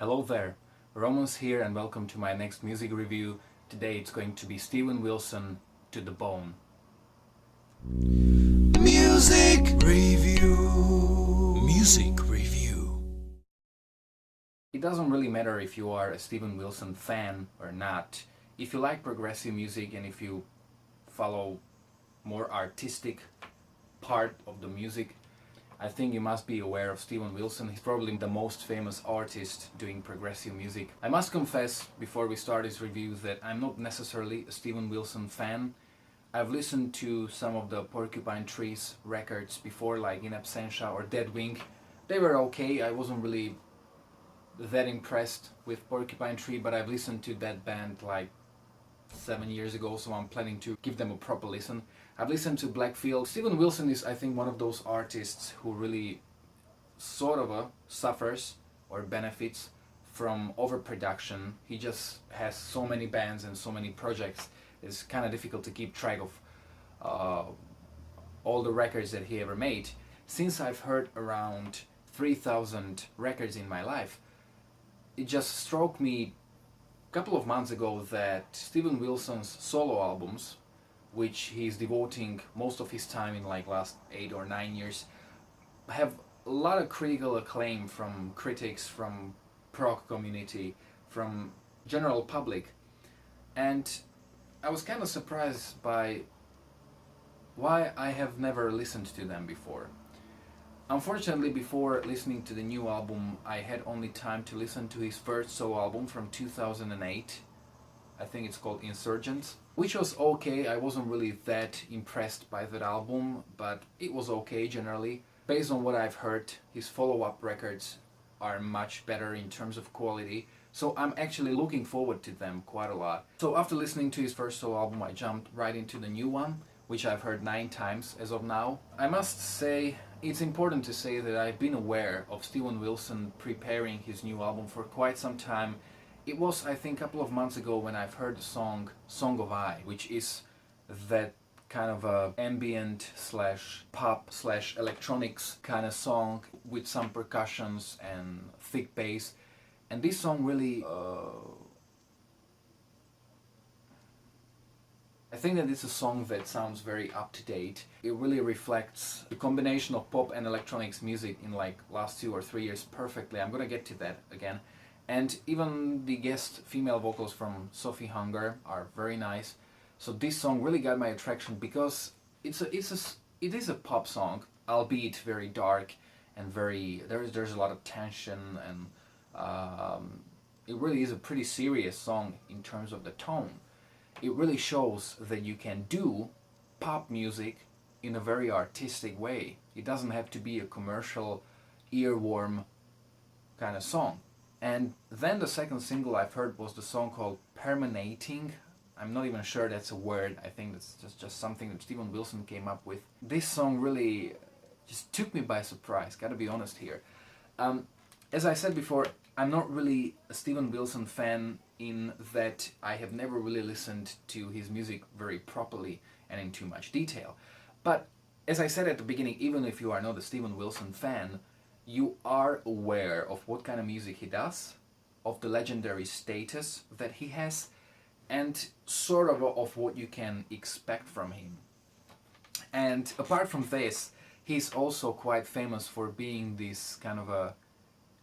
Hello there, Romans here and welcome to my next music review. Today it's going to be Steven Wilson, To the Bone. Music review. Music review. It doesn't really matter if you are a Steven Wilson fan or not. If you like progressive music and if you follow more artistic part of the music, I think you must be aware of Steven Wilson. He's probably the most famous artist doing progressive music. I must confess, before we start this review, that I'm not necessarily a Steven Wilson fan. I've listened to some of the Porcupine Trees records before, like In Absentia or Dead Wing. They were okay. I wasn't really that impressed with Porcupine Tree, but I've listened to that band like 7 years ago, so I'm planning to give them a proper listen. I've listened to Blackfield. Steven Wilson is, I think, one of those artists who really sort of suffers or benefits from overproduction. He just has so many bands and so many projects. It's kind of difficult to keep track of all the records that he ever made. Since I've heard around 3,000 records in my life, it just struck me a couple of months ago that Steven Wilson's solo albums, which he's devoting most of his time in like last 8 or 9 years, have a lot of critical acclaim from critics, from prog community, from general public. And I was kind of surprised by why I have never listened to them before. Unfortunately, before listening to the new album, I had only time to listen to his first solo album from 2008. I think it's called Insurgents, which was okay. I wasn't really that impressed by that album, but it was okay generally. Based on what I've heard, his follow-up records are much better in terms of quality, so I'm actually looking forward to them quite a lot. So after listening to his first solo album, I jumped right into the new one, which I've heard 9 times as of now. I must say, it's important to say that I've been aware of Steven Wilson preparing his new album for quite some time. It was, I think, a couple of months ago when I've heard the song of I, which is that kind of a ambient slash pop slash electronics kind of song with some percussions and thick bass. And this song really I think that it's a song that sounds very up to date. It really reflects the combination of pop and electronics music in like last 2 or 3 years perfectly. I'm gonna get to that again. And even the guest female vocals from Sophie Hunger are very nice. So this song really got my attraction because it is a pop song, albeit very dark and there's a lot of tension, and it really is a pretty serious song in terms of the tone. It really shows that you can do pop music in a very artistic way. It doesn't have to be a commercial, earworm kind of song. And then the second single I've heard was the song called Permeating. I'm not even sure that's a word. I think that's just something that Steven Wilson came up with. This song really just took me by surprise, gotta be honest here. As I said before, I'm not really a Steven Wilson fan in that I have never really listened to his music very properly and in too much detail. But as I said at the beginning, even if you are not a Steven Wilson fan, you are aware of what kind of music he does, of the legendary status that he has, and sort of what you can expect from him. And apart from this, he's also quite famous for being this kind of a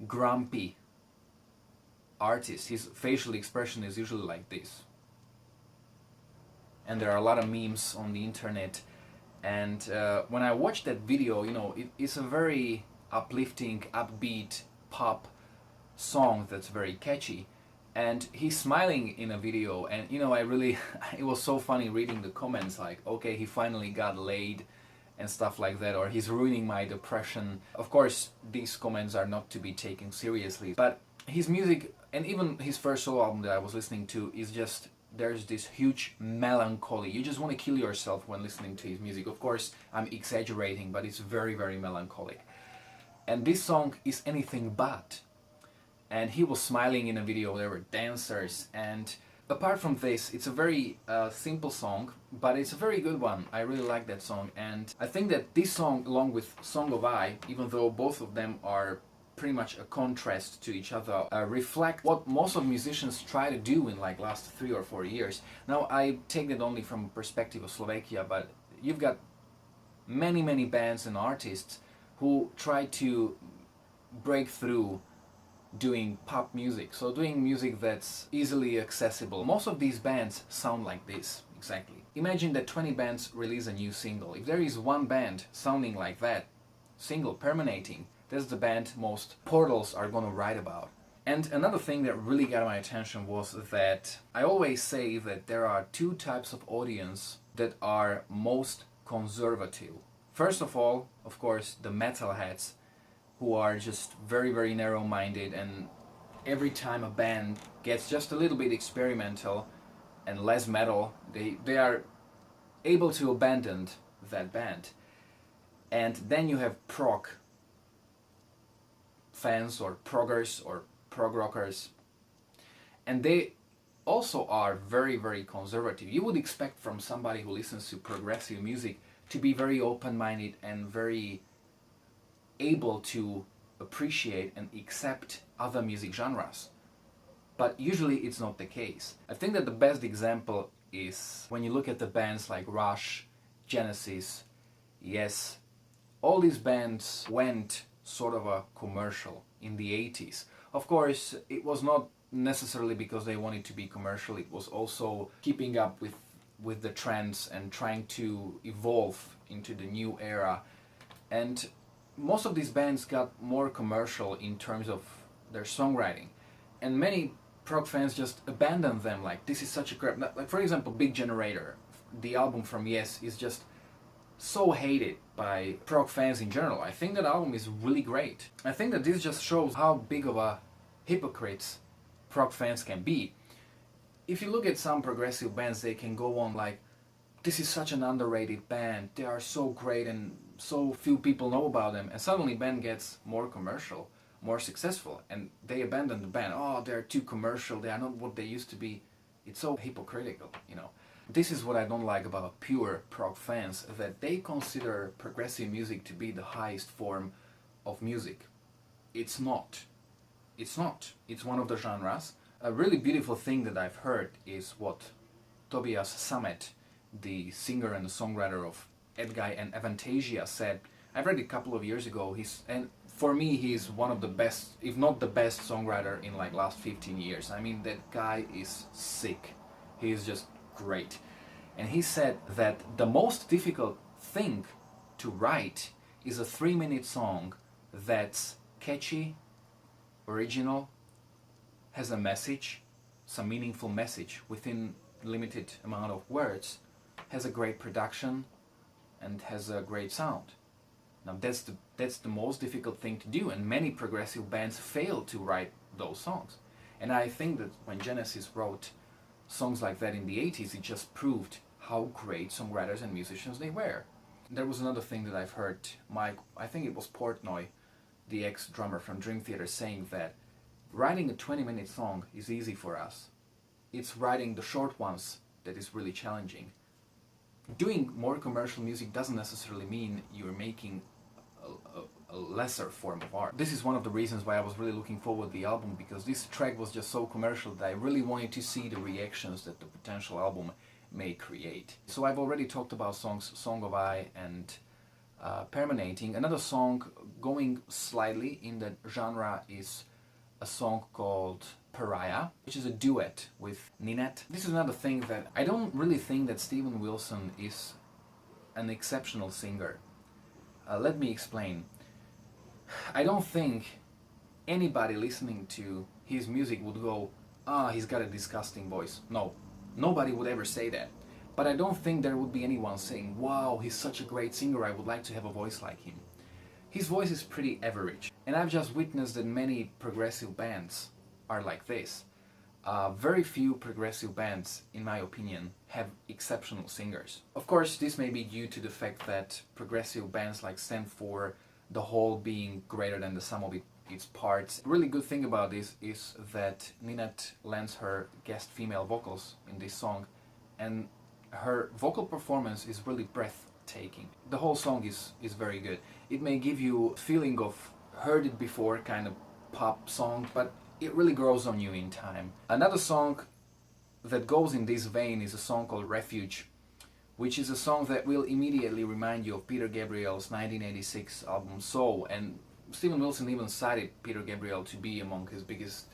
grumpy artist. His facial expression is usually like this. And there are a lot of memes on the internet. And when I watched that video, you know, it's a very uplifting, upbeat pop song that's very catchy. And he's smiling in a video, and you know, it was so funny reading the comments like, okay, he finally got laid and stuff like that, or he's ruining my depression. Of course, these comments are not to be taken seriously, but his music, and even his first solo album that I was listening to, is just, there's this huge melancholy. You just want to kill yourself when listening to his music. Of course, I'm exaggerating, but it's very, very melancholic. And this song is anything but. And he was smiling in a video, there were dancers, and apart from this, it's a very simple song, but it's a very good one. I really like that song, and I think that this song, along with Song of I, even though both of them are pretty much a contrast to each other, reflect what most of musicians try to do in like last 3 or 4 years. Now I take that only from perspective of Slovakia, but you've got many bands and artists who try to break through doing pop music, so doing music that's easily accessible. Most of these bands sound like this, exactly. Imagine that 20 bands release a new single. If there is one band sounding like that, single, permeating, that's the band most portals are gonna write about. And another thing that really got my attention was that I always say that there are two types of audience that are most conservative. First of all, of course, the metalheads, who are just very narrow-minded, and every time a band gets just a little bit experimental and less metal, they are able to abandon that band. And then you have prog fans or proggers or prog rockers, and they also are very conservative. You would expect from somebody who listens to progressive music to be very open-minded and very able to appreciate and accept other music genres. But usually it's not the case. I think that the best example is when you look at the bands like Rush, Genesis, Yes. All these bands went sort of a commercial in the 80s. Of course, it was not necessarily because they wanted to be commercial, it was also keeping up with the trends and trying to evolve into the new era. And most of these bands got more commercial in terms of their songwriting, and many prog fans just abandoned them, like this is such a crap. Like for example, Big Generator, the album from Yes, is just so hated by prog fans in general. I think that album is really great. I think that this just shows how big of a hypocrites prog fans can be. If you look at some progressive bands, they can go on like, this is such an underrated band, they are so great and so few people know about them, and suddenly band gets more commercial, more successful, and they abandon the band. Oh, they're too commercial, they are not what they used to be. It's so hypocritical, you know. This is what I don't like about pure prog fans, that they consider progressive music to be the highest form of music. It's not. It's not. It's one of the genres. A really beautiful thing that I've heard is what Tobias Sammet, the singer and the songwriter of Edguy and Avantasia, said. I've read it a couple of years ago. And for me, he's one of the best, if not the best songwriter in like last 15 years. I mean, that guy is sick. He is just great. And he said that the most difficult thing to write is a 3-minute song that's catchy, original, has a message, some meaningful message within limited amount of words, has a great production, and has a great sound. Now that's the most difficult thing to do, and many progressive bands fail to write those songs. And I think that when Genesis wrote songs like that in the 80s, it just proved how great songwriters and musicians they were. There was another thing that I've heard Mike, I think it was Portnoy, the ex-drummer from Dream Theater, saying that writing a 20-minute song is easy for us. It's writing the short ones that is really challenging. Doing more commercial music doesn't necessarily mean you're making a lesser form of art. This is one of the reasons why I was really looking forward to the album, because this track was just so commercial that I really wanted to see the reactions that the potential album may create. So I've already talked about songs Song of I and Permeating. Another song going slightly in that genre is a song called Pariah, which is a duet with Ninette. This is another thing that I don't really think that Steven Wilson is an exceptional singer. Let me explain. I don't think anybody listening to his music would go, he's got a disgusting voice. No, nobody would ever say that. But I don't think there would be anyone saying, wow, he's such a great singer, I would like to have a voice like him. His voice is pretty average, and I've just witnessed that many progressive bands are like this. Very few progressive bands, in my opinion, have exceptional singers. Of course, this may be due to the fact that progressive bands like stand for the whole being greater than the sum of its parts. A really good thing about this is that Ninette lends her guest female vocals in this song, and her vocal performance is really breathtaking. The whole song is very good. It may give you a feeling of heard it before, kind of pop song, but it really grows on you in time. Another song that goes in this vein is a song called Refuge, which is a song that will immediately remind you of Peter Gabriel's 1986 album Soul, and Steven Wilson even cited Peter Gabriel to be among his biggest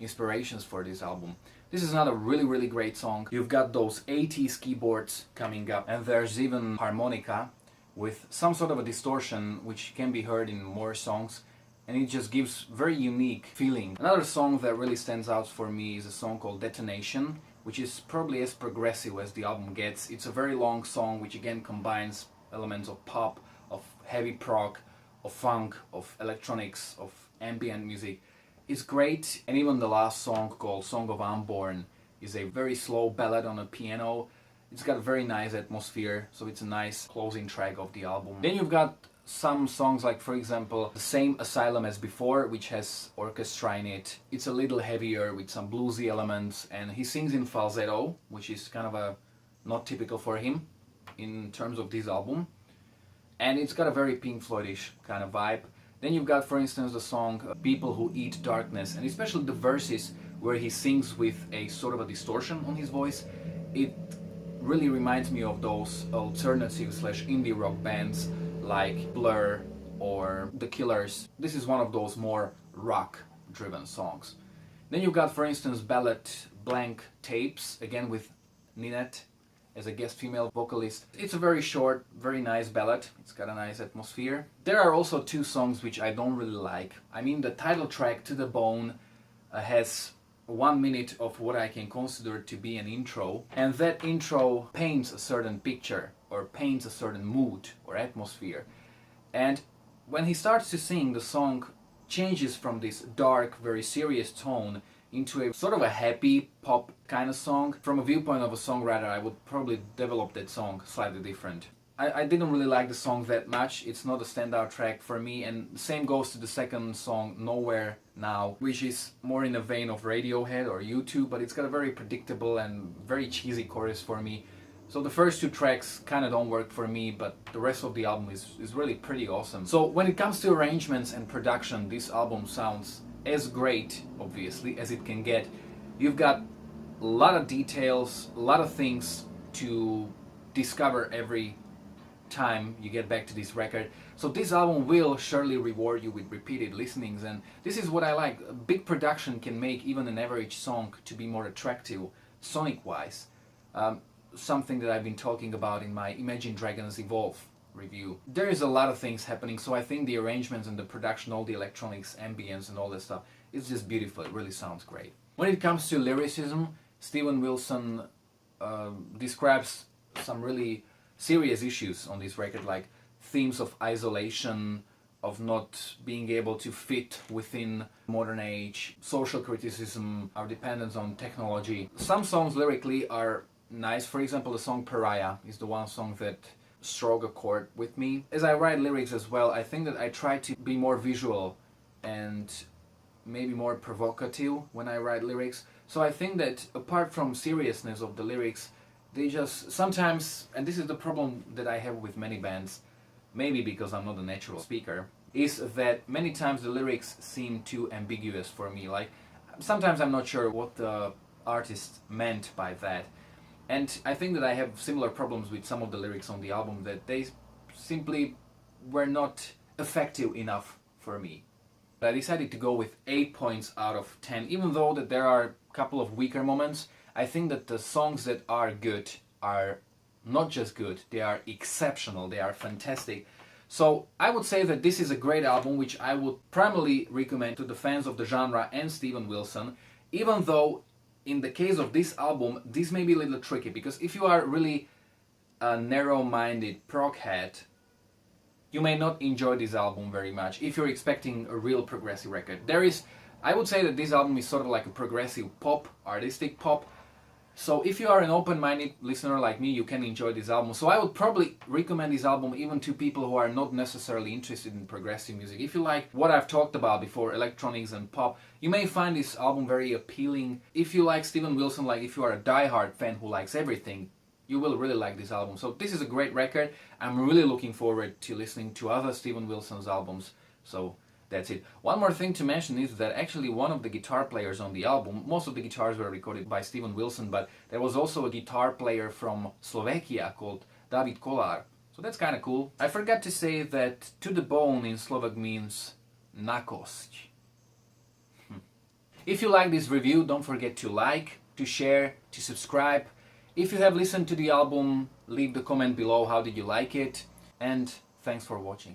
inspirations for this album. This is another really great song. You've got those 80s keyboards coming up, and there's even harmonica with some sort of a distortion which can be heard in more songs, and it just gives very unique feeling. Another song that really stands out for me is a song called Detonation, which is probably as progressive as the album gets. It's a very long song which again combines elements of pop, of heavy prog, of funk, of electronics, of ambient music. It's great, and even the last song called Song of Unborn is a very slow ballad on a piano. It's got a very nice atmosphere, so it's a nice closing track of the album. Then you've got some songs like, for example, The Same Asylum as Before, which has orchestra in it. It's a little heavier with some bluesy elements, and he sings in falsetto, which is kind of a not typical for him in terms of this album. And it's got a very Pink Floyd-ish kind of vibe. Then you've got, for instance, the song People Who Eat Darkness, and especially the verses where he sings with a sort of a distortion on his voice. It really reminds me of those alternative / indie rock bands like Blur or The Killers. This is one of those more rock-driven songs. Then you've got, for instance, ballad Blank Tapes, again with Ninette as a guest female vocalist. It's a very short, very nice ballad. It's got a nice atmosphere. There are also two songs which I don't really like. I mean, the title track, To the Bone, has 1 minute of what I can consider to be an intro, and that intro paints a certain picture or paints a certain mood or atmosphere. And when he starts to sing, the song changes from this dark, very serious tone into a sort of a happy pop kind of song. From a viewpoint of a songwriter, I would probably develop that song slightly different. I didn't really like the song that much. It's not a standout track for me, and the same goes to the second song, Nowhere Now, which is more in the vein of Radiohead or U2, but it's got a very predictable and very cheesy chorus for me. So the first two tracks kind of don't work for me, but the rest of the album is really pretty awesome. So when it comes to arrangements and production, this album sounds as great, obviously, as it can get. You've got a lot of details, a lot of things to discover every time you get back to this record. So this album will surely reward you with repeated listenings, and this is what I like. A big production can make even an average song to be more attractive, sonic-wise. Something that I've been talking about in my Imagine Dragons Evolve review. There is a lot of things happening, so I think the arrangements and the production, all the electronics, ambience and all that stuff, it's just beautiful. It really sounds great. When it comes to lyricism, Steven Wilson describes some really serious issues on this record, like themes of isolation, of not being able to fit within modern age, social criticism, our dependence on technology. Some songs lyrically are nice. For example, the song Pariah is the one song that struck a chord with me. As I write lyrics as well, I think that I try to be more visual and maybe more provocative when I write lyrics. So I think that apart from seriousness of the lyrics, they just sometimes, and this is the problem that I have with many bands, maybe because I'm not a natural speaker, is that many times the lyrics seem too ambiguous for me. Like, sometimes I'm not sure what the artist meant by that. And I think that I have similar problems with some of the lyrics on the album, that they simply were not effective enough for me. But I decided to go with 8 points out of 10, even though that there are a couple of weaker moments. I think that the songs that are good are not just good, they are exceptional, they are fantastic. So I would say that this is a great album, which I would primarily recommend to the fans of the genre and Steven Wilson, even though in the case of this album, this may be a little tricky, because if you are really a narrow-minded prog head, you may not enjoy this album very much if you're expecting a real progressive record. I would say that this album is sort of like a progressive pop, artistic pop. So if you are an open-minded listener like me, you can enjoy this album. So I would probably recommend this album even to people who are not necessarily interested in progressive music. If you like what I've talked about before, electronics and pop, you may find this album very appealing. If you like Steven Wilson, like if you are a die-hard fan who likes everything, you will really like this album. So this is a great record. I'm really looking forward to listening to other Steven Wilson's albums. So That's it. One more thing to mention is that actually one of the guitar players on the album, most of the guitars were recorded by Steven Wilson, but there was also a guitar player from Slovakia called David Kolar. So that's kind of cool. I forgot to say that to the bone in Slovak means na kosť. If you like this review, don't forget to like, to share, to subscribe. If you have listened to the album, leave the comment below how did you like it, and thanks for watching.